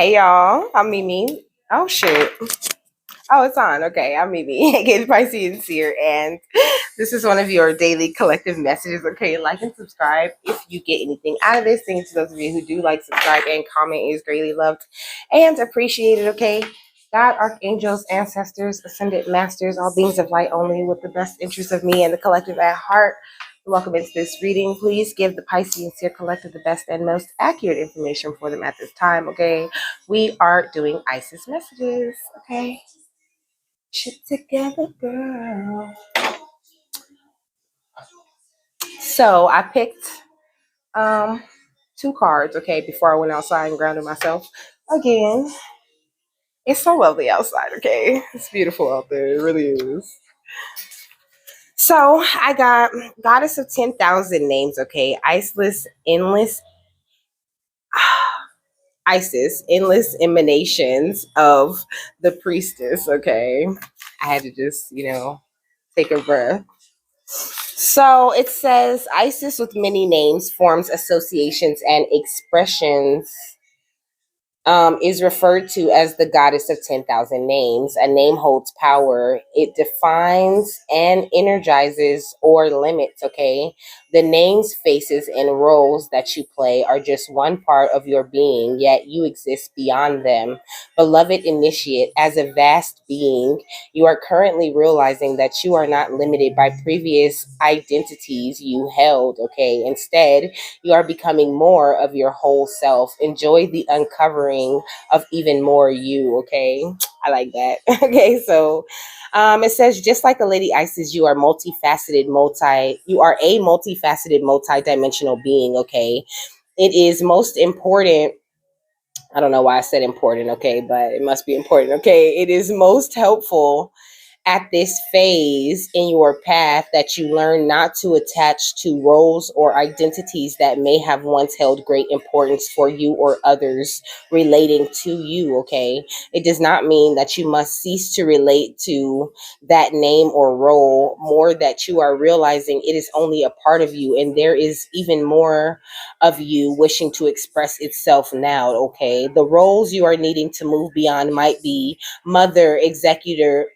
Hey y'all, I'm Mimi. Oh shoot. Oh, it's on. Okay, I'm Mimi, again Pisces here, and this is one of your daily collective messages. Okay, like and subscribe if you get anything out of this. Thanks to those of you who do like, subscribe, and comment is greatly loved and appreciated. Okay, God, archangels, ancestors, ascended masters, all beings of light only, with the best interests of me and the collective at heart. Welcome into this reading. Please give the Pisces here collective the best and most accurate information for them at this time. Okay, we are doing Isis messages. Okay. Shit together, girl. So I picked um two cards, okay, before I went outside and grounded myself. Again, it's so lovely outside, okay? It's beautiful out there. It really is. So I got Goddess of 10,000 names, okay? Isis, endless emanations of the priestess, okay? I had to just, take a breath. So it says Isis with many names forms associations and expressions, is referred to as the goddess of 10,000 names. A name holds power. It defines and energizes or limits, okay? The names, faces, and roles that you play are just one part of your being, yet you exist beyond them. Beloved initiate, as a vast being, you are currently realizing that you are not limited by previous identities you held, okay? Instead, you are becoming more of your whole self. Enjoy the uncovering of even more you, okay? I like that. Okay, so it says, just like a lady Isis, you are you are a multifaceted, multi-dimensional being, okay? It is most important. I don't know why I said important, okay, but it must be important, okay? It is most helpful at this phase in your path that you learn not to attach to roles or identities that may have once held great importance for you or others relating to you, okay? It does not mean that you must cease to relate to that name or role, more that you are realizing it is only a part of you and there is even more of you wishing to express itself now, okay? The roles you are needing to move beyond might be mother, executive,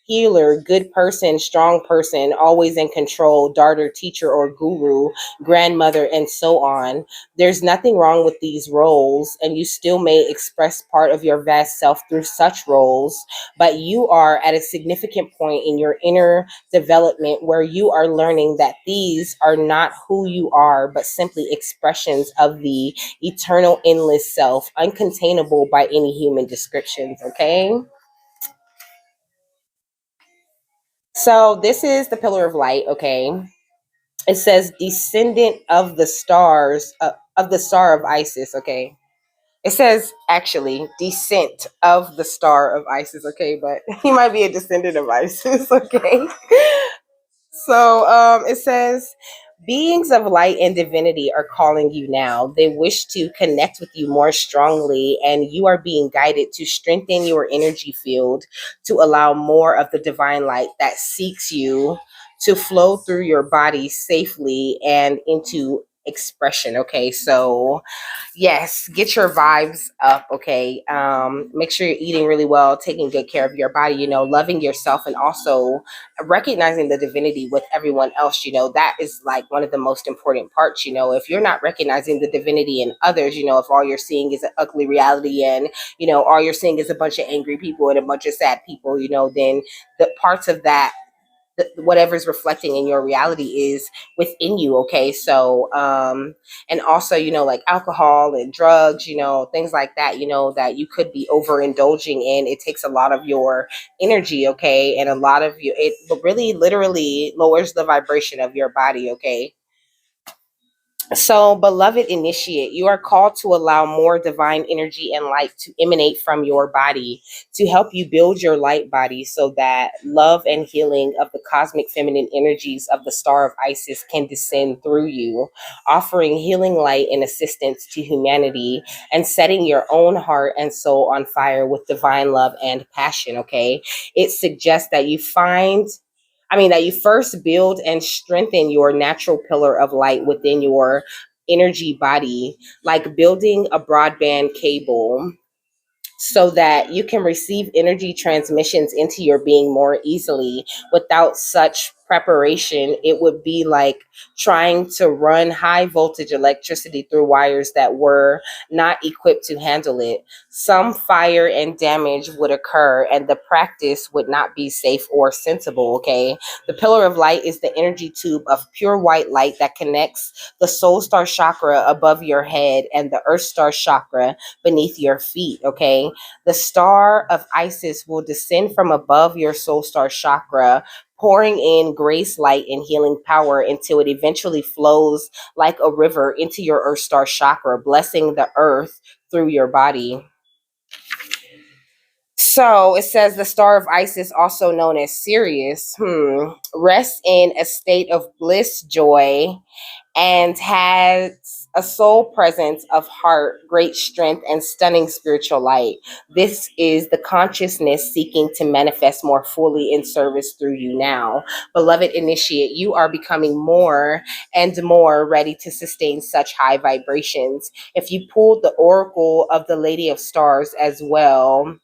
healer, good person, strong person, always in control, daughter, teacher, or guru, grandmother, and so on. There's nothing wrong with these roles, and you still may express part of your vast self through such roles, but you are at a significant point in your inner development where you are learning that these are not who you are, but simply expressions of the eternal, endless self, uncontainable by any human descriptions, okay? So this is the pillar of light, okay? It says descendant of the stars, of the star of Isis, okay? It says actually descent of the star of Isis, okay? But he might be a descendant of Isis, okay? So it says, beings of light and divinity are calling you now. They wish to connect with you more strongly, and you are being guided to strengthen your energy field to allow more of the divine light that seeks you to flow through your body safely and into expression. Okay, so yes, get your vibes up, okay? Make sure you're eating really well, taking good care of your body, loving yourself, and also recognizing the divinity with everyone else. That is like one of the most important parts. If you're not recognizing the divinity in others, if all you're seeing is an ugly reality, and all you're seeing is a bunch of angry people and a bunch of sad people, then the parts of that, whatever's reflecting in your reality is within you, okay? So and also, like alcohol and drugs, things like that, that you could be overindulging in. It takes a lot of your energy, okay? And a lot of you, it really literally lowers the vibration of your body, okay? So, beloved initiate, you are called to allow more divine energy and light to emanate from your body to help you build your light body so that love and healing of the cosmic feminine energies of the star of Isis can descend through you, offering healing light and assistance to humanity and setting your own heart and soul on fire with divine love and passion, okay? It suggests that that you first build and strengthen your natural pillar of light within your energy body, like building a broadband cable so that you can receive energy transmissions into your being more easily. Without such preparation, it would be like trying to run high voltage electricity through wires that were not equipped to handle it. Some fire and damage would occur, and the practice would not be safe or sensible. Okay. The pillar of light is the energy tube of pure white light that connects the soul star chakra above your head and the earth star chakra beneath your feet. Okay. The star of Isis will descend from above your soul star chakra, pouring in grace, light, and healing power until it eventually flows like a river into your earth star chakra, blessing the earth through your body. So it says the star of Isis, also known as Sirius, rests in a state of bliss, joy, and has a soul presence of heart, great strength, and stunning spiritual light. This is the consciousness seeking to manifest more fully in service through you now. Beloved initiate, you are becoming more and more ready to sustain such high vibrations. If you pulled the oracle of the Lady of Stars as well,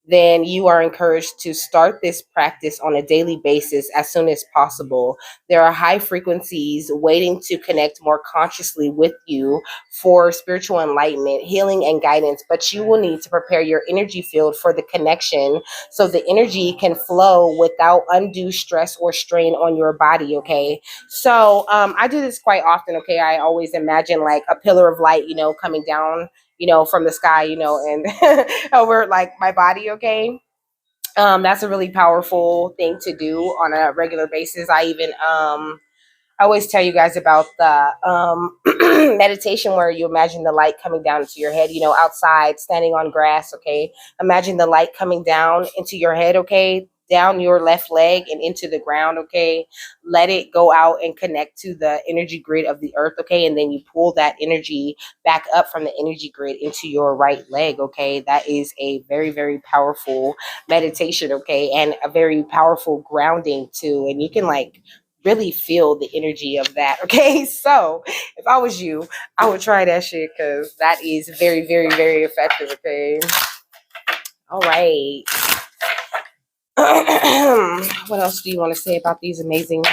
then you are encouraged to start this practice on a daily basis as soon as possible. There are high frequencies waiting to connect more consciously with you for spiritual enlightenment, healing, and guidance, but you will need to prepare your energy field for the connection so the energy can flow without undue stress or strain on your body, okay? So I do this quite often, okay? I always imagine like a pillar of light, coming down from the sky, and over like my body, okay? That's a really powerful thing to do on a regular basis. I always tell you guys about the meditation where you imagine the light coming down into your head, outside, standing on grass, okay? Imagine the light coming down into your head, okay? Down your left leg and into the ground, okay? Let it go out and connect to the energy grid of the earth, okay? And then you pull that energy back up from the energy grid into your right leg, okay? That is a very, very powerful meditation, okay? And a very powerful grounding too. And you can like really feel the energy of that. Okay. So if I was you, I would try that shit because that is very, very, very effective. Okay. All right. What else do you want to say about these amazing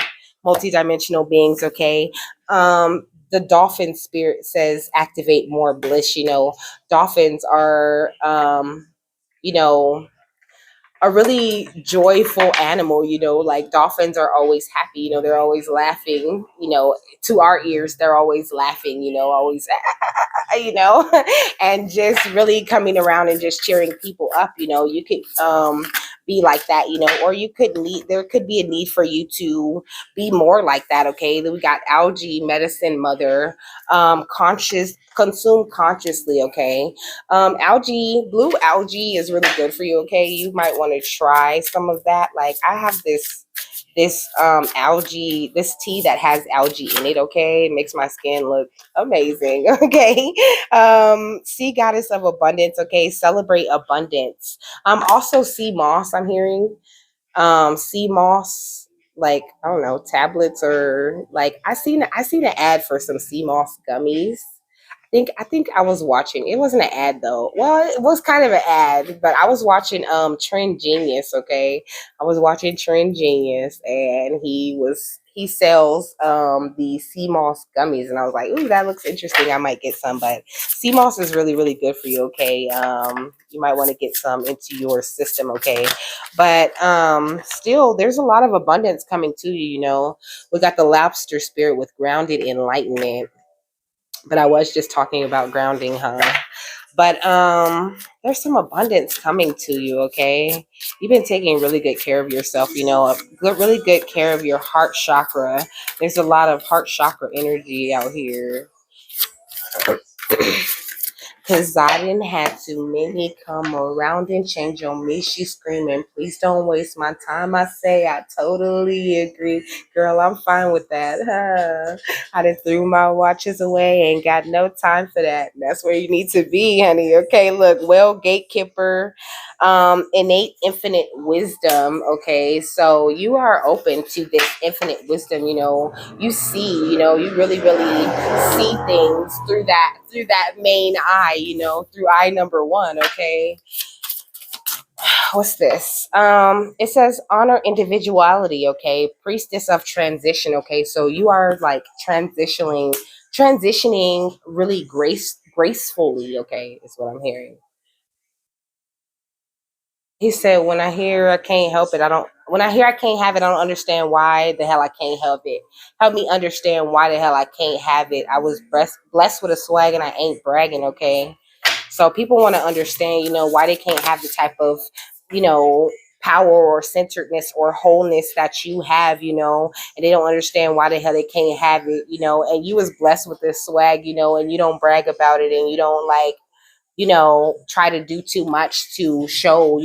multidimensional beings? Okay. The dolphin spirit says activate more bliss. Dolphins are, you know, a really joyful animal, like dolphins are always happy, they're always laughing, to our ears, they're always laughing, always, and just really coming around and just cheering people up, you could be like that, or you could need, there could be a need for you to be more like that, okay? Then we got algae, medicine mother, consume consciously, okay? Blue algae is really good for you. Okay, you might want to try some of that. Like I have this algae, this tea that has algae in it. Okay, it makes my skin look amazing. Okay, sea goddess of abundance. Okay, celebrate abundance. Also sea moss. I'm hearing sea moss. Like I don't know, tablets or like I seen an ad for some sea moss gummies. I think I was watching. It wasn't an ad though. Well, it was kind of an ad, but I was watching Trend Genius, okay? I was watching Trend Genius and he sells the sea moss gummies and I was like, "Ooh, that looks interesting. I might get some." But sea moss is really really good for you, okay? You might want to get some into your system, okay? But still there's a lot of abundance coming to you, We got the lobster spirit with grounded enlightenment, but I was just talking about grounding, huh? But there's some abundance coming to you, okay? You've been taking really good care of yourself, really good care of your heart chakra. There's a lot of heart chakra energy out here. Cause I didn't have too many come around and change on me. She screaming, please don't waste my time. I say I totally agree. Girl, I'm fine with that. Huh? I done threw my watches away. Ain't got no time for that. That's where you need to be, honey. Okay, look, well, gatekeeper, innate infinite wisdom. Okay, so you are open to this infinite wisdom, you see, you really, really see things through that main eye, through eye number one. Okay, what's this? It says honor individuality. Okay, priestess of transition. Okay, so you are like transitioning really gracefully. Okay, is what I'm hearing. He said, when I hear I can't help it, I don't, when I hear I can't have it, I don't understand why the hell I can't help it. Help me understand why the hell I can't have it. I was blessed with a swag and I ain't bragging, okay? So people want to understand, why they can't have the type of, you know, power or centeredness or wholeness that you have, and they don't understand why the hell they can't have it, and you was blessed with this swag, and you don't brag about it and you don't like try to do too much to show,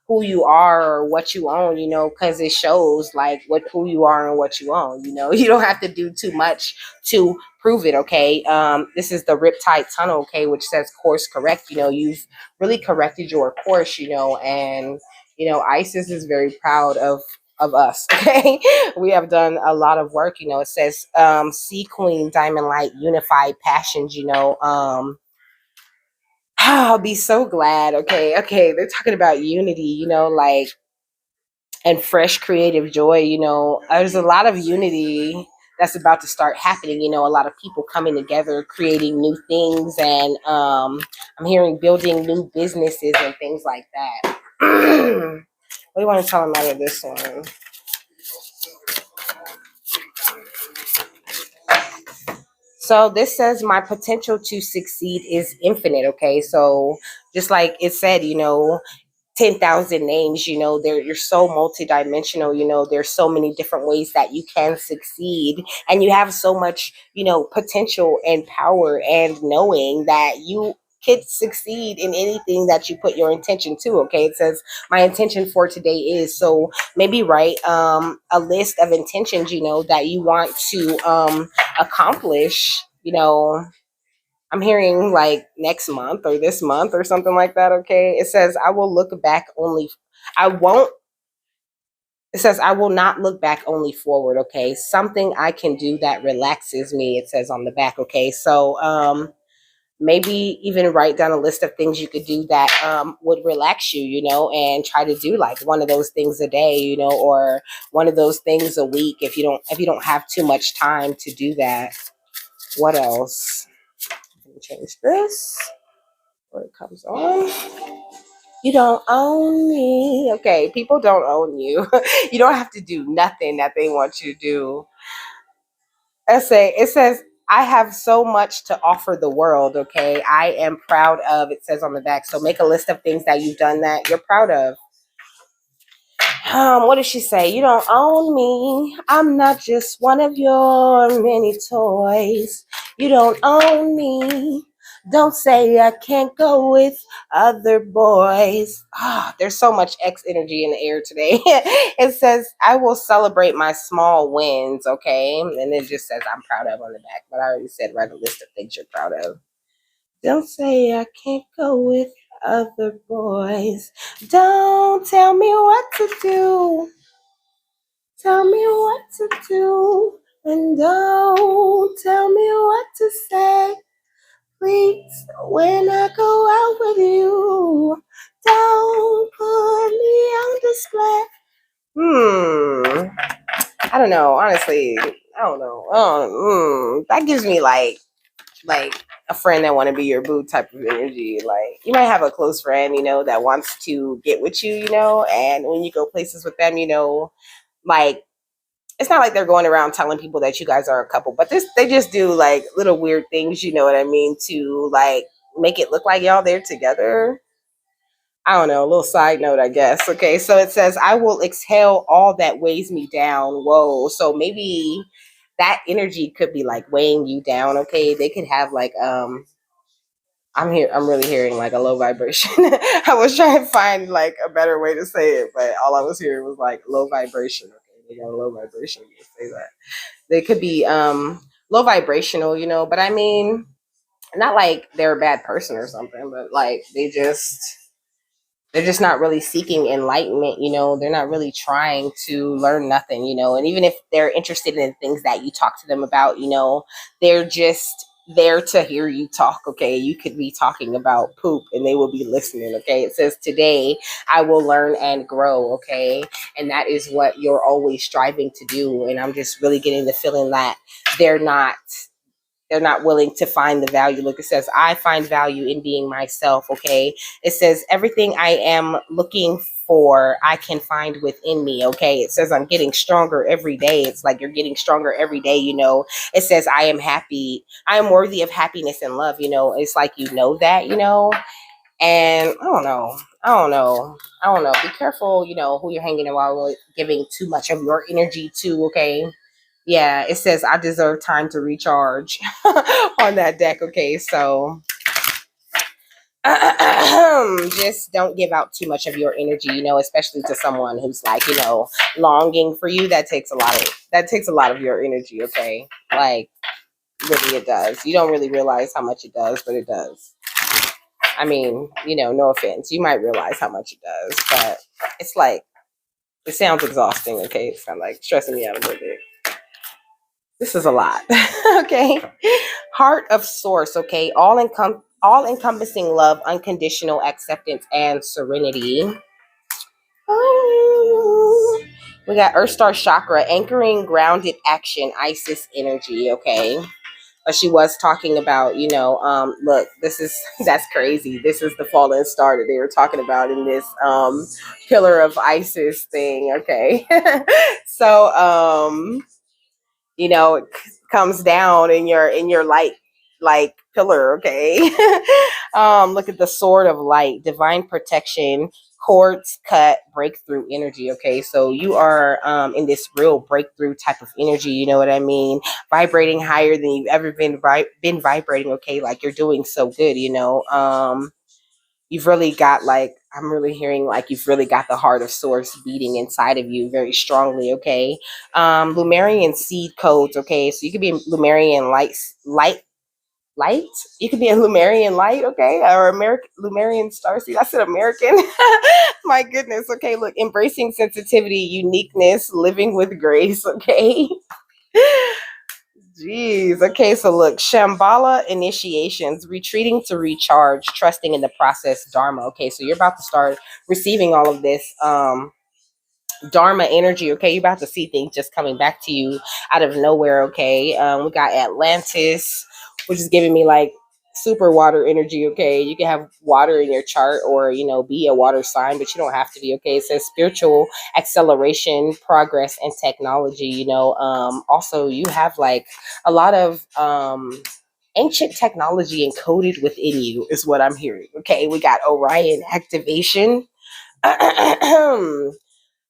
who you are or what you own, because it shows like what who you are and what you own, you don't have to do too much to prove it. Okay, this is the Riptide Tunnel, okay, which says course correct. You've really corrected your course, and Isis is very proud of us. Okay, we have done a lot of work. It says Sea Queen, Diamond Light, Unified Passions. I'll be so glad. Okay, okay. They're talking about unity, like, and fresh creative joy. There's a lot of unity that's about to start happening. A lot of people coming together, creating new things, and I'm hearing building new businesses and things like that. What do you want to tell them out of this one? So this says my potential to succeed is infinite. Okay, so just like it said, 10,000 names, you're so multidimensional, there's so many different ways that you can succeed, and you have so much, potential and power and knowing that you could succeed in anything that you put your intention to. Okay, it says my intention for today is, so maybe write a list of intentions, that you want to accomplish. I'm hearing like next month or this month or something like that. Okay. It says, I will look back only, I won't, it says, I will not look back only forward. Okay. Something I can do that relaxes me. It says on the back. Okay. So, maybe even write down a list of things you could do that would relax you, and try to do like one of those things a day, or one of those things a week if you don't have too much time to do that. What else? Let me change this. Where it comes on. You don't own me. Okay, people don't own you. You don't have to do nothing that they want you to do. Essay. It says, I have so much to offer the world. Okay, I am proud of. It says on the back. So make a list of things that you've done that you're proud of. What does she say? You don't own me. I'm not just one of your many toys. You don't own me. Don't say I can't go with other boys. There's so much X energy in the air today. It says, I will celebrate my small wins, okay? And it just says, I'm proud of on the back. But I already said, write a list of things you're proud of. Don't say I can't go with other boys. Don't tell me what to do. Tell me what to do. And don't tell me what to say. Please, when I go out with you, don't put me on display. I don't know. Honestly, I don't know. That gives me like a friend that want to be your boo type of energy. Like you might have a close friend, that wants to get with you, and when you go places with them, like it's not like they're going around telling people that you guys are a couple, but they just do like little weird things, you know what I mean, to like make it look like y'all there together. I don't know, a little side note, I guess. Okay, so it says, I will exhale all that weighs me down. Whoa. So maybe that energy could be like weighing you down. Okay, they could have like I'm really hearing like a low vibration. I was trying to find like a better way to say it, but all I was hearing was like low vibration. Okay, they got a low vibration to say that. They could be low vibrational, but I mean, not like they're a bad person or something, but like they're just not really seeking enlightenment, they're not really trying to learn nothing, and even if they're interested in things that you talk to them about, they're just there to hear you talk. Okay, you could be talking about poop and they will be listening. Okay, it says today I will learn and grow. Okay, and that is what you're always striving to do, and I'm just really getting the feeling that they're not they're not willing to find the value. Look, it says, I find value in being myself. Okay. It says, everything I am looking for, I can find within me. Okay. It says, I'm getting stronger every day. It's like you're getting stronger every day. It says, I am happy. I am worthy of happiness and love. It's like, that. And I don't know. I don't know. I don't know. Be careful, who you're hanging around with, giving too much of your energy to. Okay. Yeah, it says I deserve time to recharge on that deck. Okay, so just don't give out too much of your energy, especially to someone who's like, longing for you. That takes a lot of your energy. Okay, like really, it does. You don't really realize how much it does, but it does. I mean, no offense. You might realize how much it does, but it's like it sounds exhausting. Okay, it's kind of like stressing me out a little bit. This is a lot. Okay. Heart of source. Okay. All encompassing love, unconditional acceptance, and serenity. Oh. We got Earth Star Chakra, anchoring grounded action, Isis energy. Okay. But she was talking about, look, that's crazy. This is the fallen star that they were talking about in this pillar of Isis thing. Okay. So it comes down in your light like pillar. Okay. Look at the sword of light, divine protection, cords cut, breakthrough energy. Okay, so you are in this real breakthrough type of energy, you know what I mean, vibrating higher than you've ever been vibrating. Okay, like you're doing so good, you've really got like, I'm really hearing like you've really got the heart of source beating inside of you very strongly. Okay. Lumerian seed codes. Okay, so you could be Lumerian light. You could be a Lumerian light. Okay, or American Lumerian starseed. I said American. My goodness. Okay, look, embracing sensitivity, uniqueness, living with grace. Okay. Jeez. Okay, so look, Shambhala initiations, retreating to recharge, trusting in the process, Dharma. Okay, so you're about to start receiving all of this Dharma energy. Okay, you're about to see things just coming back to you out of nowhere. Okay, we got Atlantis, which is giving me like super water energy. Okay, you can have water in your chart, or be a water sign, but you don't have to be. Okay, it says spiritual acceleration, progress, and technology. Also you have like a lot of ancient technology encoded within you is what I'm hearing. Okay, we got Orion activation.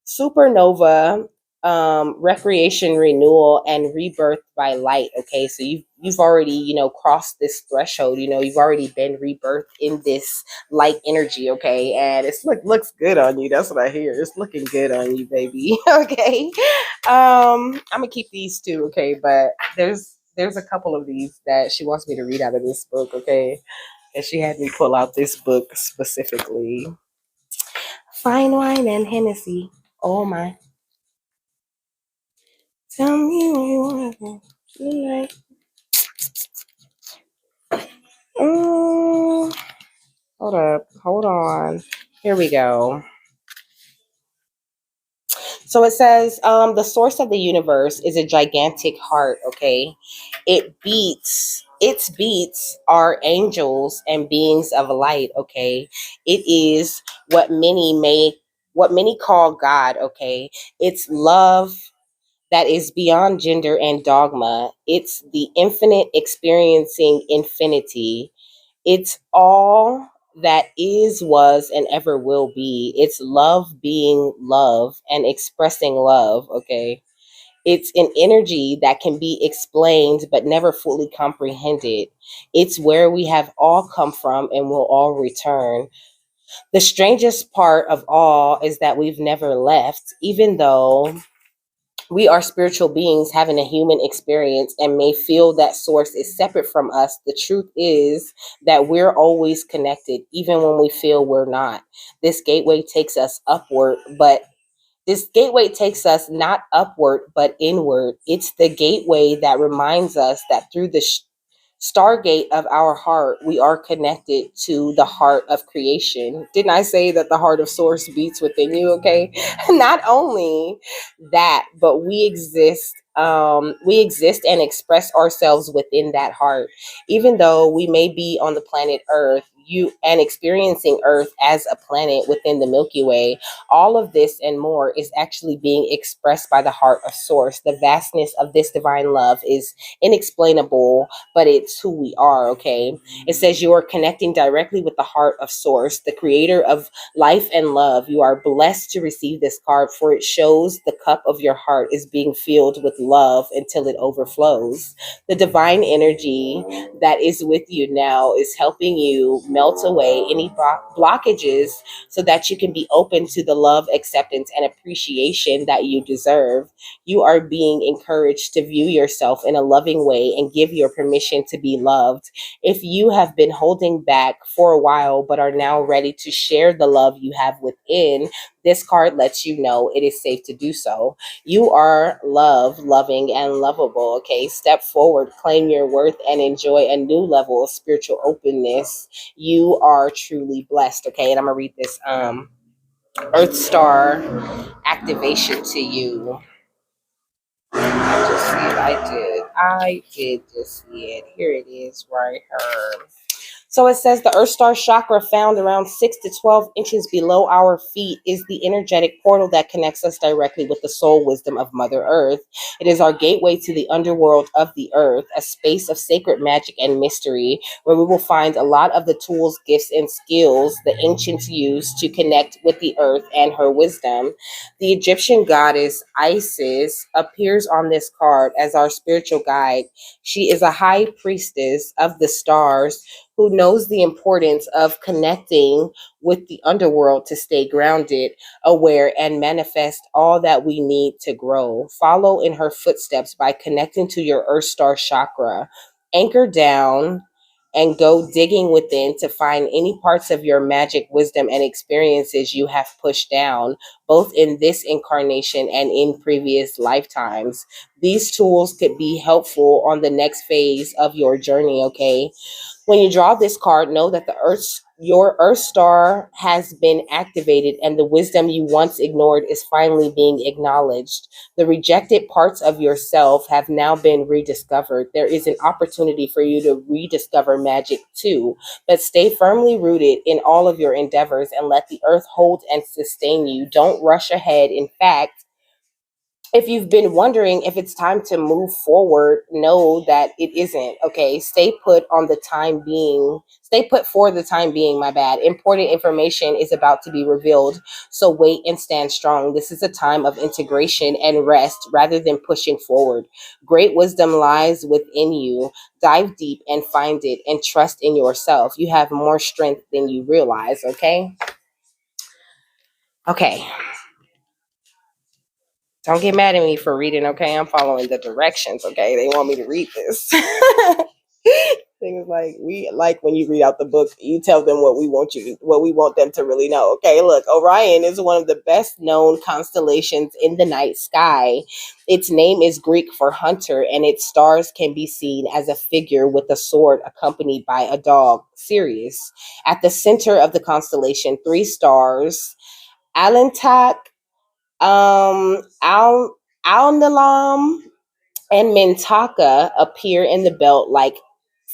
Supernova, recreation renewal, and rebirth by light. Okay, so you've already crossed this threshold. You've already been rebirthed in this light energy. Okay, and looks good on you. That's what I hear. It's looking good on you, baby. Okay, I'm gonna keep these two. Okay, but there's a couple of these that she wants me to read out of this book. Okay, and she had me pull out this book specifically. Fine wine and Hennessy. Oh my. Tell me what you want tonight. Mm, hold up. Hold on. Here we go. So it says, the source of the universe is a gigantic heart. Okay. Its beats are angels and beings of light. Okay. It is what many call God. Okay. It's love that is beyond gender and dogma. It's the infinite experiencing infinity. It's all that is, was, and ever will be. It's love being love and expressing love. Okay. It's an energy that can be explained but never fully comprehended. It's where we have all come from and will all return. The strangest part of all is that we've never left, even though we are spiritual beings having a human experience and may feel that source is separate from us. The truth is that we're always connected, even when we feel we're not. This gateway takes us upward, but this gateway takes us not upward, but inward. It's the gateway that reminds us that through the stargate of our heart, we are connected to the heart of creation. Didn't I say that the heart of source beats within you? Okay. Not only that, but we exist and express ourselves within that heart. Even though we may be on the planet Earth, you and experiencing Earth as a planet within the Milky Way, all of this and more is actually being expressed by the heart of source. The vastness of this divine love is inexplainable, but it's who we are, okay? It says you are connecting directly with the heart of source, the creator of life and love. You are blessed to receive this card, for it shows the cup of your heart is being filled with love until it overflows. The divine energy that is with you now is helping you melt away any blockages so that you can be open to the love, acceptance, and appreciation that you deserve. You are being encouraged to view yourself in a loving way and give your permission to be loved. If you have been holding back for a while but are now ready to share the love you have within, this card lets you know it is safe to do so. You are loved, loving, and lovable. Okay, step forward, claim your worth, and enjoy a new level of spiritual openness. You are truly blessed. Okay, and I'm gonna read this Earth Star activation to you. I just see it. I did just see it. Here it is, right here. So it says the Earth Star chakra, found around 6 to 12 inches below our feet, is the energetic portal that connects us directly with the soul wisdom of Mother Earth. It is our gateway to the underworld of the earth, a space of sacred magic and mystery where we will find a lot of the tools, gifts, and skills the ancients used to connect with the earth and her wisdom. The Egyptian goddess Isis appears on this card as our spiritual guide. She is a high priestess of the stars who knows the importance of connecting with the underworld to stay grounded, aware, and manifest all that we need to grow. Follow in her footsteps by connecting to your Earth Star chakra. Anchor down and go digging within to find any parts of your magic, wisdom, and experiences you have pushed down, both in this incarnation and in previous lifetimes. These tools could be helpful on the next phase of your journey, okay? When you draw this card, know that your Earth Star has been activated and the wisdom you once ignored is finally being acknowledged. The rejected parts of yourself have now been rediscovered. There is an opportunity for you to rediscover magic too, but stay firmly rooted in all of your endeavors and let the earth hold and sustain you. Don't rush ahead. In fact, if you've been wondering if it's time to move forward, know that it isn't. Okay, stay put for the time being. My bad. Important information is about to be revealed, so wait and stand strong. This is a time of integration and rest rather than pushing forward. Great wisdom lies within you. Dive deep and find it, and trust in yourself. You have more strength than you realize. Okay, don't get mad at me for reading, okay? I'm following the directions, okay? They want me to read this. Things like we like when you read out the book, you tell them what we want them to really know. Okay, look, Orion is one of the best known constellations in the night sky. Its name is Greek for hunter, and its stars can be seen as a figure with a sword accompanied by a dog, Sirius. At the center of the constellation, three stars, Alentak, Al Nilam and Mintaka appear in the belt like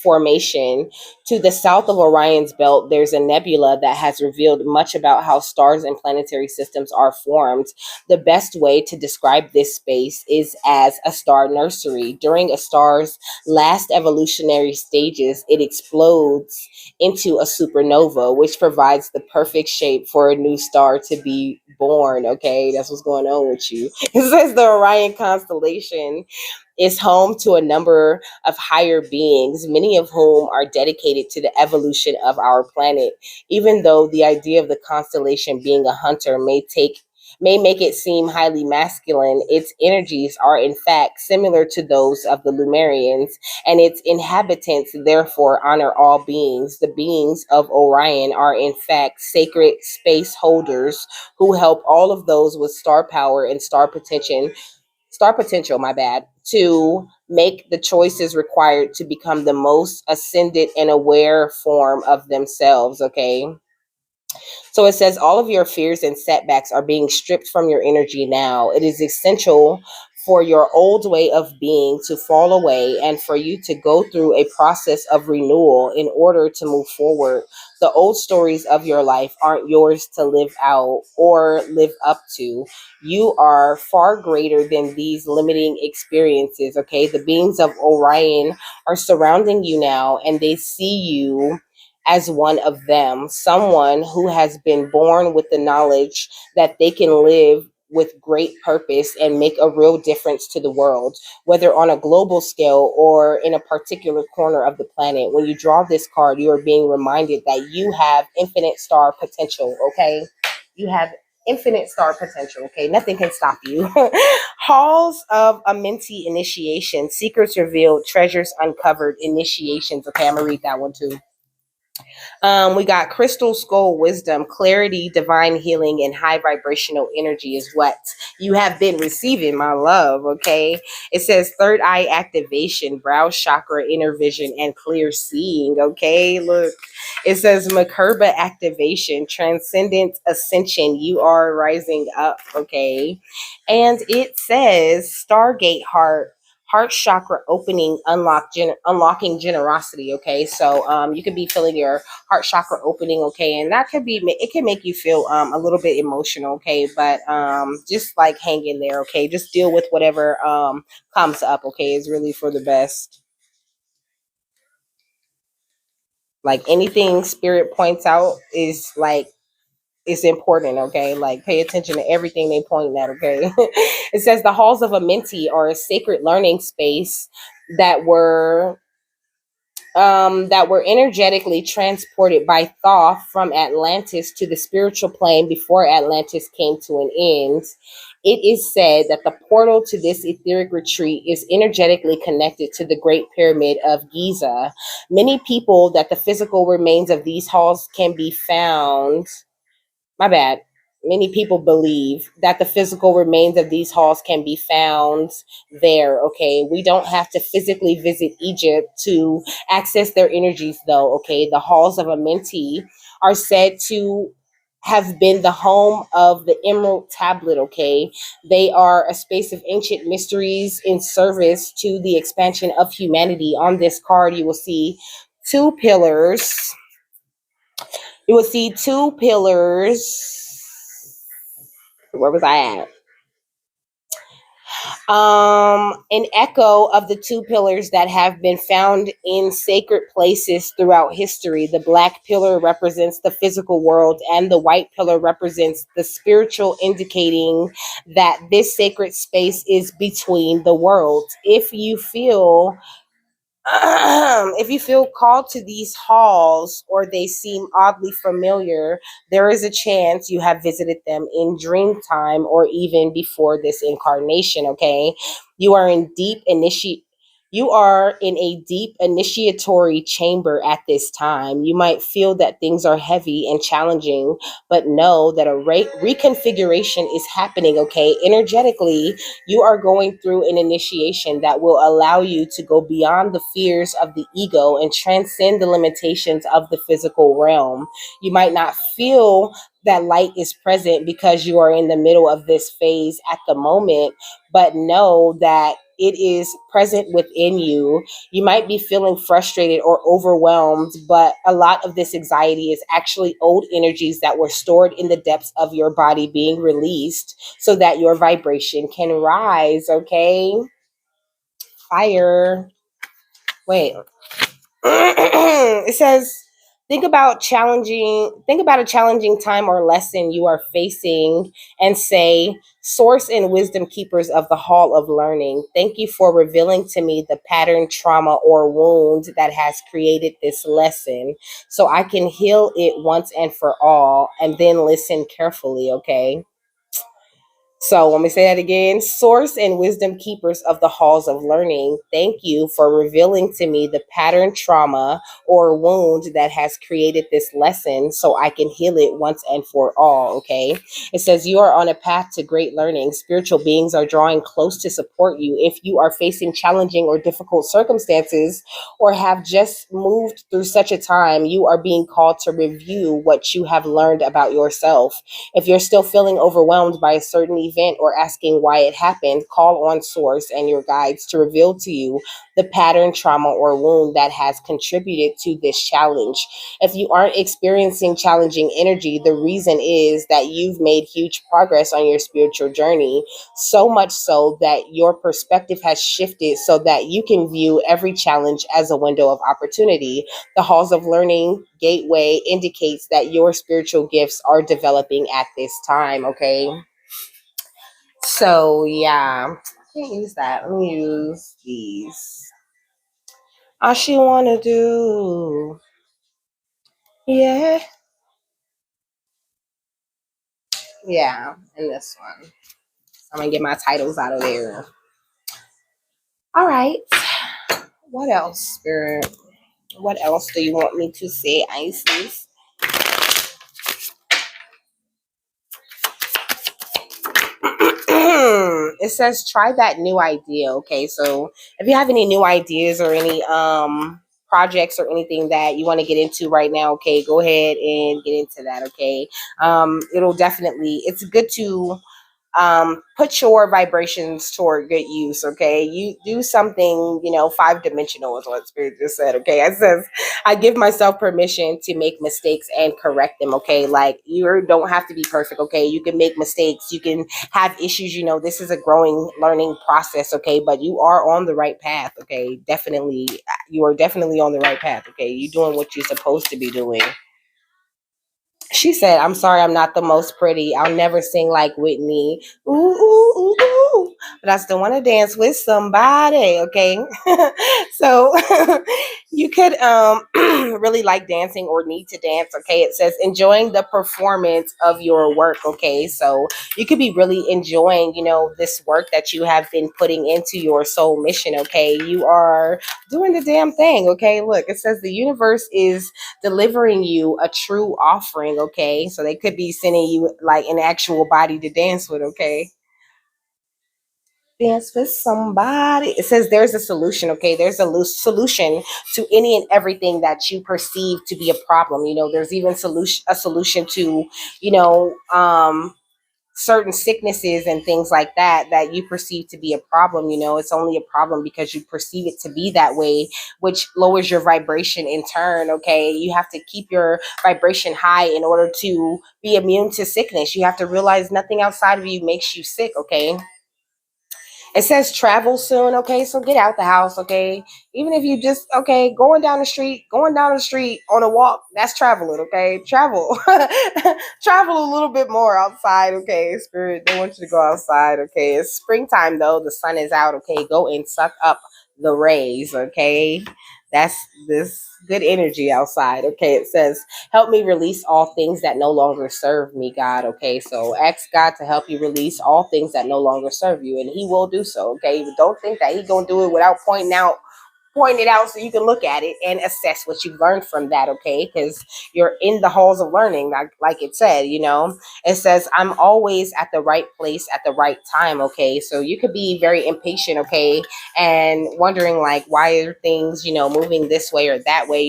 formation. To the south of Orion's belt, there's a nebula that has revealed much about how stars and planetary systems are formed. The best way to describe this space is as a star nursery. During a star's last evolutionary stages, it explodes into a supernova, which provides the perfect shape for a new star to be born. Okay, that's what's going on with you. It says the Orion constellation is home to a number of higher beings, many of whom are dedicated to the evolution of our planet. Even though the idea of the constellation being a hunter may make it seem highly masculine, its energies are in fact similar to those of the Lumerians, and its inhabitants therefore honor all beings. The beings of Orion are in fact sacred space holders who help all of those with star power and star potential, my bad, to make the choices required to become the most ascended and aware form of themselves, okay? So it says all of your fears and setbacks are being stripped from your energy now. It is essential for your old way of being to fall away and for you to go through a process of renewal in order to move forward. The old stories of your life aren't yours to live out or live up to. You are far greater than these limiting experiences, okay? The beings of Orion are surrounding you now and they see you as one of them, someone who has been born with the knowledge that they can live with great purpose and make a real difference to the world, whether on a global scale or in a particular corner of the planet. When you draw this card, you are being reminded that you have infinite star potential, okay? You have infinite star potential, okay? Nothing can stop you. Halls of Amenti initiation, secrets revealed, treasures uncovered, initiations. Okay, I'm gonna read that one too. We got crystal skull wisdom, clarity, divine healing, and high vibrational energy is what you have been receiving, my love. Okay. It says third eye activation, brow chakra, inner vision, and clear seeing. Okay. Look, it says Makerba activation, transcendent ascension. You are rising up. Okay. And it says Stargate heart chakra opening, unlocking generosity. Okay, so you could be feeling your heart chakra opening. Okay, and that could be, it can make you feel a little bit emotional. Okay, but just like hang in there. Okay, just deal with whatever comes up. Okay, is really for the best. Like anything spirit points out is like, it's important. Okay, like pay attention to everything they point at. Okay. It says the halls of Amenti are a sacred learning space that were energetically transported by Thoth from Atlantis to the spiritual plane before Atlantis came to an end. It is said that the portal to this etheric retreat is energetically connected to the Great Pyramid of Giza. Many people that the physical remains of these halls can be found, my bad. Many people believe that the physical remains of these halls can be found there. Okay. We don't have to physically visit Egypt to access their energies, though. Okay. The halls of Amenti are said to have been the home of the Emerald Tablet. Okay. They are a space of ancient mysteries in service to the expansion of humanity. On this card, you will see two pillars. You will see two pillars. Where was I at? An echo of the two pillars that have been found in sacred places throughout history. The black pillar represents the physical world, and the white pillar represents the spiritual, indicating that this sacred space is between the worlds. If you feel called to these halls or they seem oddly familiar, there is a chance you have visited them in dream time or even before this incarnation. Okay, you are in deep initiate. You are in a deep initiatory chamber at this time. You might feel that things are heavy and challenging, but know that a reconfiguration is happening. Okay, energetically, you are going through an initiation that will allow you to go beyond the fears of the ego and transcend the limitations of the physical realm. You might not feel that light is present because you are in the middle of this phase at the moment, but know that it is present within you. You might be feeling frustrated or overwhelmed, but a lot of this anxiety is actually old energies that were stored in the depths of your body being released so that your vibration can rise, okay? Fire. Wait. It says think about a challenging time or lesson you are facing and say, source and wisdom keepers of the hall of learning, thank you for revealing to me the pattern, trauma, or wound that has created this lesson so I can heal it once and for all. And then listen carefully, okay? So let me say that again. Source and wisdom keepers of the halls of learning, thank you for revealing to me the pattern, trauma, or wound that has created this lesson so I can heal it once and for all. Okay. It says you are on a path to great learning. Spiritual beings are drawing close to support you. If you are facing challenging or difficult circumstances or have just moved through such a time, you are being called to review what you have learned about yourself. If you're still feeling overwhelmed by a certain event or asking why it happened, call on Source and your guides to reveal to you the pattern, trauma, or wound that has contributed to this challenge. If you aren't experiencing challenging energy, the reason is that you've made huge progress on your spiritual journey, so much so that your perspective has shifted so that you can view every challenge as a window of opportunity. The halls of learning gateway indicates that your spiritual gifts are developing at this time, okay? So, yeah, I can't use that. Let me use these. All she wanna do, yeah, yeah, and this one. I'm gonna get my titles out of there. All right, what else, Spirit? What else do you want me to say, Isis? It says try that new idea. Okay, so if you have any new ideas or any projects or anything that you want to get into right now, okay, go ahead and get into that. Okay, it'll definitely, it's good to put your vibrations toward good use. Okay, you do something, 5 dimensional is what Spirit just said. Okay, it says I give myself permission to make mistakes and correct them. Okay, like you don't have to be perfect. Okay, you can make mistakes, you can have issues. This is a growing learning process. Okay, but you are on the right path. Okay, definitely, you are definitely on the right path. Okay, you're doing what you're supposed to be doing. She said, I'm sorry, I'm not the most pretty. I'll never sing like Whitney. Ooh, ooh, ooh, ooh. But I still want to dance with somebody, okay? So you could really like dancing or need to dance, okay? It says enjoying the performance of your work, okay? So you could be really enjoying, this work that you have been putting into your soul mission, okay? You are doing the damn thing, okay? Look, it says the universe is delivering you a true offering, okay? So they could be sending you like an actual body to dance with, okay? Dance with somebody. It says there's a solution, okay? There's a solution to any and everything that you perceive to be a problem. There's even a solution to, you know, certain sicknesses and things like that you perceive to be a problem. It's only a problem because you perceive it to be that way, which lowers your vibration in turn. Okay, you have to keep your vibration high in order to be immune to sickness. You have to realize nothing outside of you makes you sick. Okay, it says travel soon, okay? So get out the house, okay? Even if you just, okay, going down the street on a walk, that's traveling, okay? Travel. Travel a little bit more outside, okay? Spirit, they want you to go outside, okay? It's springtime though, the sun is out, okay? Go and suck up the rays, okay? That's this good energy outside, okay? It says help me release all things that no longer serve me, God. Okay, so ask God to help you release all things that no longer serve you, and He will do so. Okay, but don't think that He's gonna do it without pointing it out so you can look at it and assess what you've learned from that. Okay, because you're in the halls of learning, like it said. It says I'm always at the right place at the right time. Okay, so you could be very impatient. Okay, and wondering like why are things moving this way or that way.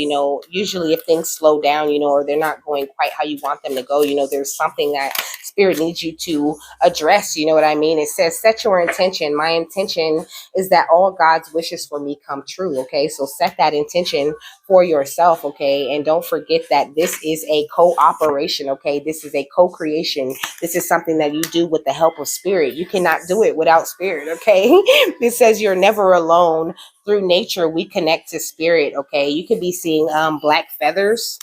Usually if things slow down or they're not going quite how you want them to go, there's something that spirit needs you to address. You know what I mean? It says, set your intention. My intention is that all God's wishes for me come true. Okay. So set that intention for yourself. Okay. And don't forget that this is a cooperation. Okay. This is a co-creation. This is something that you do with the help of spirit. You cannot do it without spirit. Okay. This says you're never alone. Through nature, we connect to spirit. Okay. You could be seeing black feathers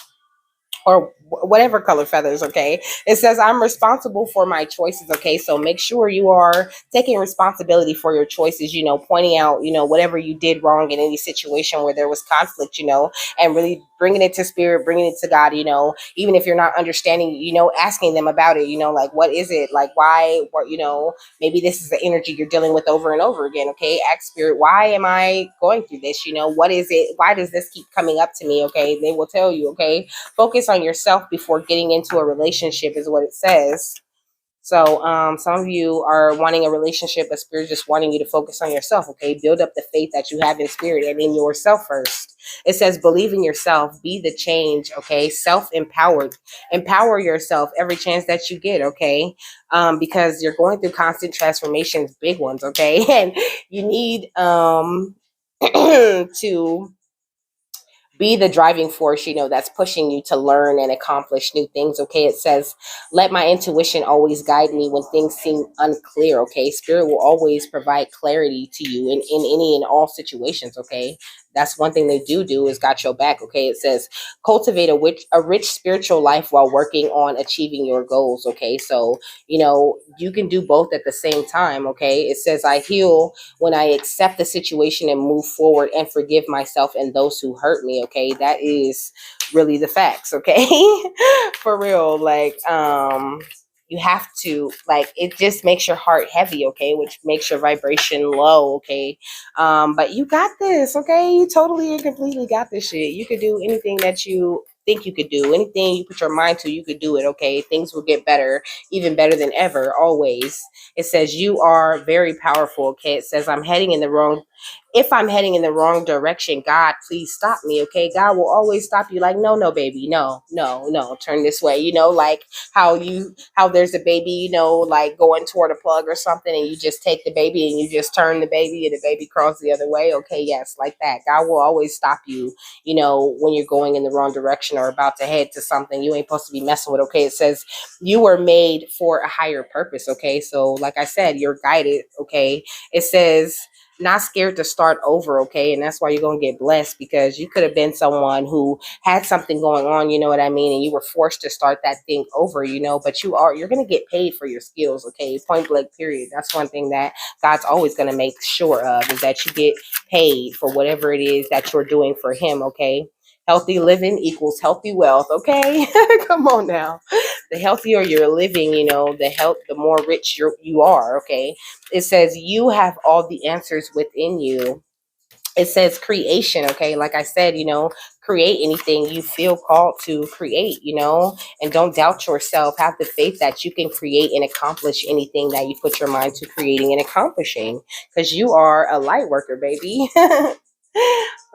or whatever color feathers. Okay. It says I'm responsible for my choices. Okay. So make sure you are taking responsibility for your choices, pointing out, whatever you did wrong in any situation where there was conflict, and really bringing it to spirit, bringing it to God, even if you're not understanding, asking them about it, like, what is it? Like, why, what, maybe this is the energy you're dealing with over and over again. Okay. Ask spirit, why am I going through this? What is it? Why does this keep coming up to me? Okay. They will tell you. Okay. Focus on yourself before getting into a relationship is what it says. So some of you are wanting a relationship, but spirit just wanting you to focus on yourself. Okay. Build up the faith that you have in spirit and in yourself first. It says, believe in yourself, be the change. Okay. Self-empowered, empower yourself every chance that you get. Okay. Because you're going through constant transformations, big ones. Okay. And you need to be the driving force, that's pushing you to learn and accomplish new things. Okay. It says, let my intuition always guide me when things seem unclear. Okay. Spirit will always provide clarity to you in any and all situations. Okay. That's one thing they do is got your back. Okay. It says, cultivate a rich spiritual life while working on achieving your goals. Okay. So, you can do both at the same time. Okay. It says, I heal when I accept the situation and move forward and forgive myself and those who hurt me. Okay. That is really the facts. Okay. For real. Like, you have to, like, it just makes your heart heavy. Okay. Which makes your vibration low. Okay. But you got this. Okay. You totally and completely got this shit. You could do anything that you think you could do. Anything you put your mind to, you could do it. Okay. Things will get better, even better than ever, always. It says you are very powerful. Okay. It says if I'm heading in the wrong direction, God, please stop me. Okay. God will always stop you. Like, no, baby. No, turn this way. Like how there's a baby, like going toward a plug or something, and you just take the baby and you just turn the baby and the baby crawls the other way. Okay. Yes. Like that. God will always stop you, when you're going in the wrong direction or about to head to something you ain't supposed to be messing with. Okay. It says you were made for a higher purpose. Okay. So like I said, you're guided. Okay. It says not scared to start over. Okay. And that's why you're going to get blessed, because you could have been someone who had something going on, you know what I mean? And you were forced to start that thing over, but you're going to get paid for your skills. Okay. Point blank period. That's one thing that God's always going to make sure of, is that you get paid for whatever it is that you're doing for him. Okay. Healthy living equals healthy wealth. Okay. Come on now. The healthier you're living, the more rich you are. Okay. It says you have all the answers within you. It says creation. Okay. Like I said, create anything you feel called to create, and don't doubt yourself. Have the faith that you can create and accomplish anything that you put your mind to creating and accomplishing, because you are a light worker, baby.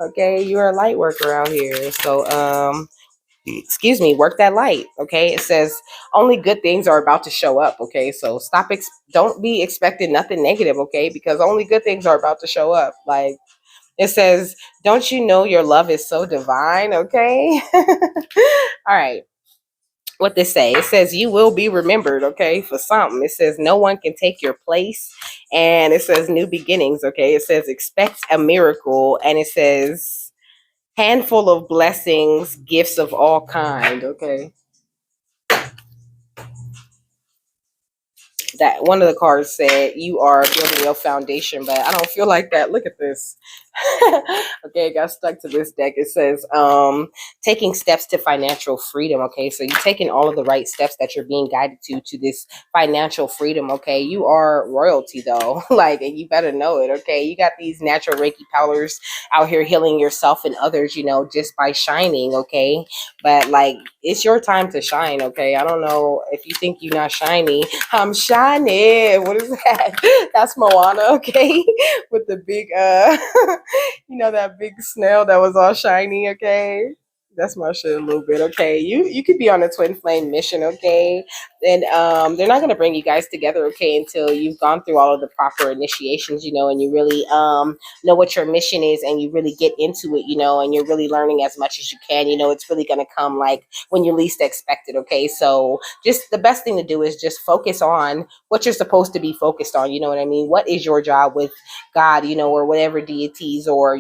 Okay. You're a light worker out here. So, excuse me, work that light. Okay. It says only good things are about to show up. Okay. So don't be expecting nothing negative. Okay. Because only good things are about to show up. Like, it says, don't you know your love is so divine? Okay. All right. What this say? It says you will be remembered. Okay. For something. It says no one can take your place. And it says new beginnings. Okay. It says expect a miracle. And it says handful of blessings, gifts of all kind. Okay. That one of the cards said you are building your foundation, but I don't feel like that. Look at this. Okay, I got stuck to this deck. It says taking steps to financial freedom. Okay, so you're taking all of the right steps that you're being guided to this financial freedom. Okay, you are royalty though. Like, and you better know it. Okay, you got these natural Reiki powers out here healing yourself and others, just by shining. Okay, but like, it's your time to shine. Okay, I don't know if you think you're not shiny. I'm shiny. What is that? That's Moana. Okay, with the big that big snail that was all shiny. Okay, That's my shit a little bit. Okay, you could be on a twin flame mission. Okay, and they're not gonna bring you guys together. Okay, until you've gone through all of the proper initiations. And you really know what your mission is, and you really get into it. And you're really learning as much as you can. It's really gonna come like when you least expect it. Okay, so just the best thing to do is just focus on what you're supposed to be focused on. You know what I mean? What is your job with God, or whatever deities or,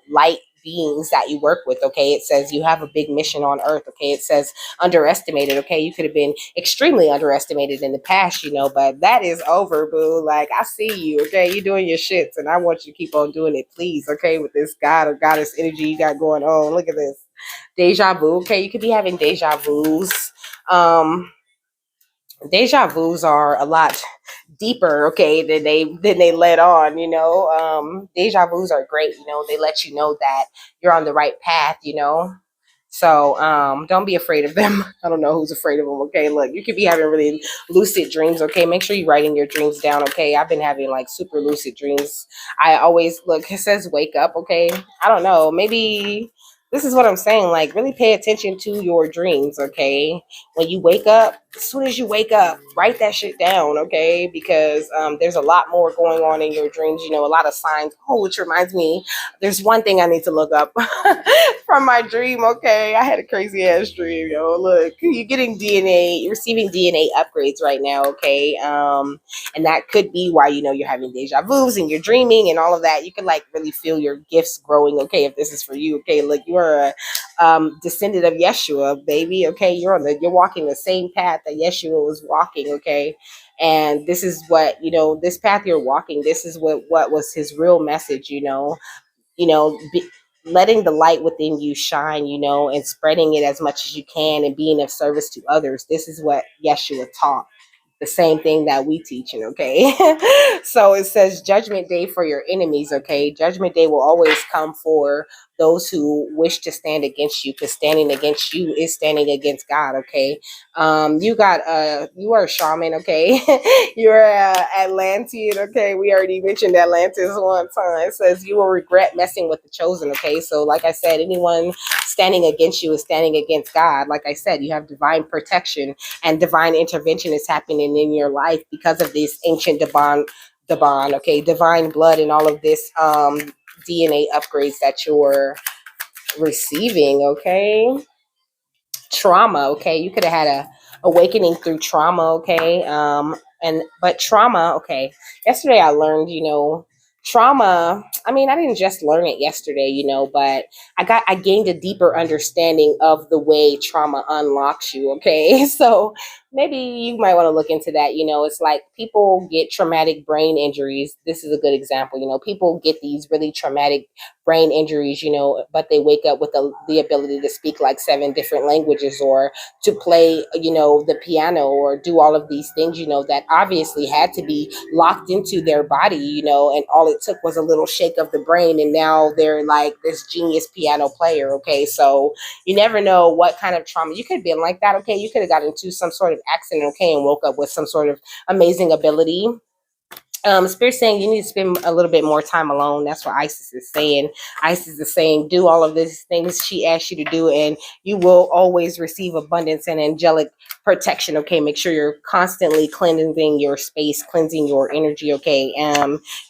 light beings that you work with. Okay. It says you have a big mission on earth. Okay. It says underestimated. Okay. You could have been extremely underestimated in the past, but that is over, boo. Like, I see you. Okay. You're doing your shits and I want you to keep on doing it, please. Okay. With this God or goddess energy you got going on. Look at this. Deja vu. Okay. You could be having deja vus. Deja vus are a lot deeper, okay, than they let on. Deja vus are great. They let you know that you're on the right path. So don't be afraid of them. I don't know who's afraid of them. Okay, look, you could be having really lucid dreams. Okay, make sure you're writing your dreams down. Okay, I've been having like super lucid dreams. I always look. It says wake up. Okay, I don't know. Maybe this is what I'm saying. Like, really pay attention to your dreams. Okay, when you wake up, as soon as you wake up, write that shit down. Okay, because there's a lot more going on in your dreams. A lot of signs. Oh, which reminds me, there's one thing I need to look up from my dream. Okay, I had a crazy ass dream, yo. Look, you're getting DNA, you're receiving DNA upgrades right now. Okay, and that could be why you're having deja vu's and you're dreaming and all of that. You can like really feel your gifts growing. Okay, if this is for you. Okay, look, you are a descendant of Yeshua, baby. Okay, you're walking the same path that Yeshua was walking. Okay. And this is what this path you're walking. This is what was his real message. You know, be, letting the light within you shine, and spreading it as much as you can and being of service to others. This is what Yeshua taught. The same thing that we teaching, okay? So it says judgment day for your enemies, okay? Judgment day will always come for those who wish to stand against you, because standing against you is standing against God, okay? You are a shaman, okay? You're Atlantean, okay? We already mentioned Atlantis one time. It says you will regret messing with the chosen, okay? So like I said, anyone standing against you is standing against God. Like I said, you have divine protection and divine intervention is happening in your life because of this ancient divine blood and all of this DNA upgrades that you're receiving. Okay, trauma. Okay, you could have had a awakening through trauma. Okay, but trauma. Okay, yesterday I learned. Trauma. I mean, I didn't just learn it yesterday. But I gained a deeper understanding of the way trauma unlocks you. Okay, so maybe you might want to look into that. It's like people get traumatic brain injuries. This is a good example. People get these really traumatic brain injuries, but they wake up with the ability to speak like 7 different languages or to play, the piano or do all of these things, that obviously had to be locked into their body, and all it took was a little shake of the brain. And now they're like this genius piano player. Okay. So you never know what kind of trauma you could have been like that. Okay. You could have got into some sort of accident. Okay. And woke up with some sort of amazing ability. Spirit saying you need to spend a little bit more time alone. That's what Isis is saying. Isis is saying do all of these things she asked you to do, and you will always receive abundance and angelic protection. Okay, make sure you're constantly cleansing your space, cleansing your energy. Okay,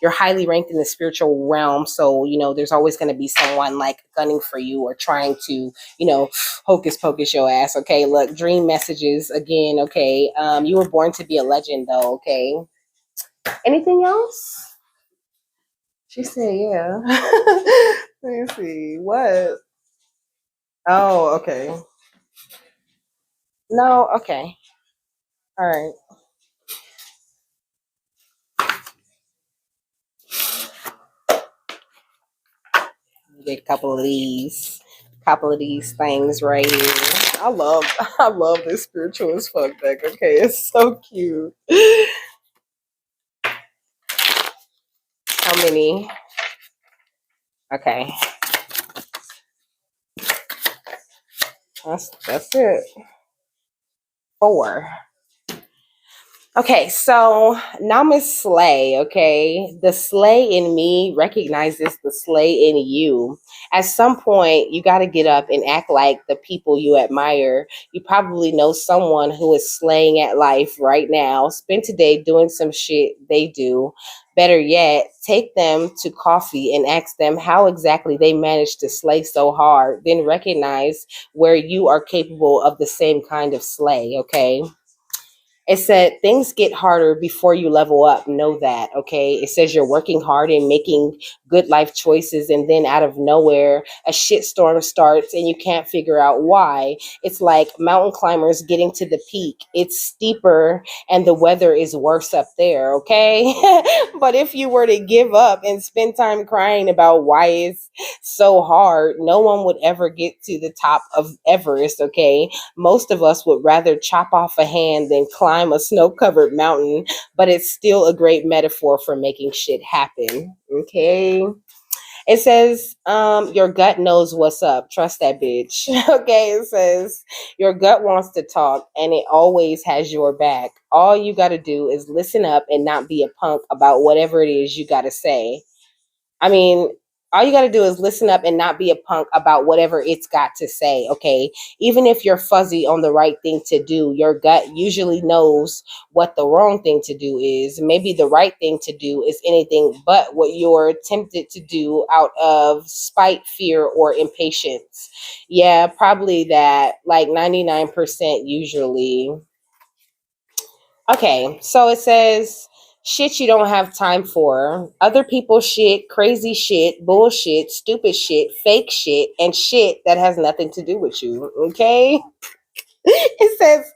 you're highly ranked in the spiritual realm, so there's always going to be someone like gunning for you or trying to hocus pocus your ass. Okay, look, dream messages again. Okay, you were born to be a legend, though. Okay. Anything else? She said, yeah. Let me see. What? Oh, okay. No, okay. All right. Get a couple of these things right here. I love I love this spiritual as fuck deck. Okay, it's so cute. How many? Okay. That's it. 4. Okay, so now Miss Slay, okay? The Slay in me recognizes the Slay in you. At some point, you got to get up and act like the people you admire. You probably know someone who is slaying at life right now. Spend today doing some shit they do. Better yet, take them to coffee and ask them how exactly they managed to slay so hard. Then recognize where you are capable of the same kind of slay, okay? It said things get harder before you level up. Know that, okay? It says you're working hard and making good life choices, and then out of nowhere, a shitstorm starts and you can't figure out why. It's like mountain climbers getting to the peak. It's steeper and the weather is worse up there, okay? But if you were to give up and spend time crying about why it's so hard, no one would ever get to the top of Everest, okay? Most of us would rather chop off a hand than climb a snow covered mountain, but it's still a great metaphor for making shit happen. Okay. It says, your gut knows what's up. Trust that bitch. Okay. It says, your gut wants to talk and it always has your back. All you got to do is listen up and not be a punk about whatever it is you got to say. I mean, all you got to do is listen up and not be a punk about whatever it's got to say, okay? Even if you're fuzzy on the right thing to do, your gut usually knows what the wrong thing to do is. Maybe the right thing to do is anything but what you're tempted to do out of spite, fear, or impatience. Yeah, probably that, like 99% usually. Okay, so it says shit you don't have time for. Other people's shit, crazy shit, bullshit, stupid shit, fake shit, and shit that has nothing to do with you. Okay? It says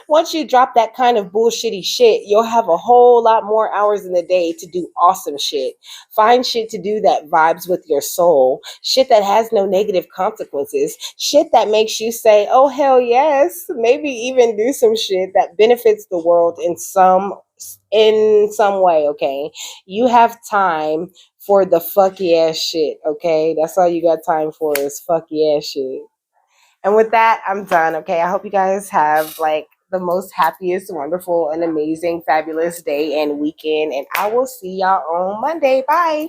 once you drop that kind of bullshitty shit, you'll have a whole lot more hours in the day to do awesome shit. Find shit to do that vibes with your soul, shit that has no negative consequences, shit that makes you say, oh hell yes, maybe even do some shit that benefits the world in some way, okay? You have time for the fucky ass shit, okay? That's all you got time for is fucky ass shit. And with that, I'm done. Okay. I hope you guys have like the most happiest, wonderful, and amazing, fabulous day and weekend. And I will see y'all on Monday. Bye.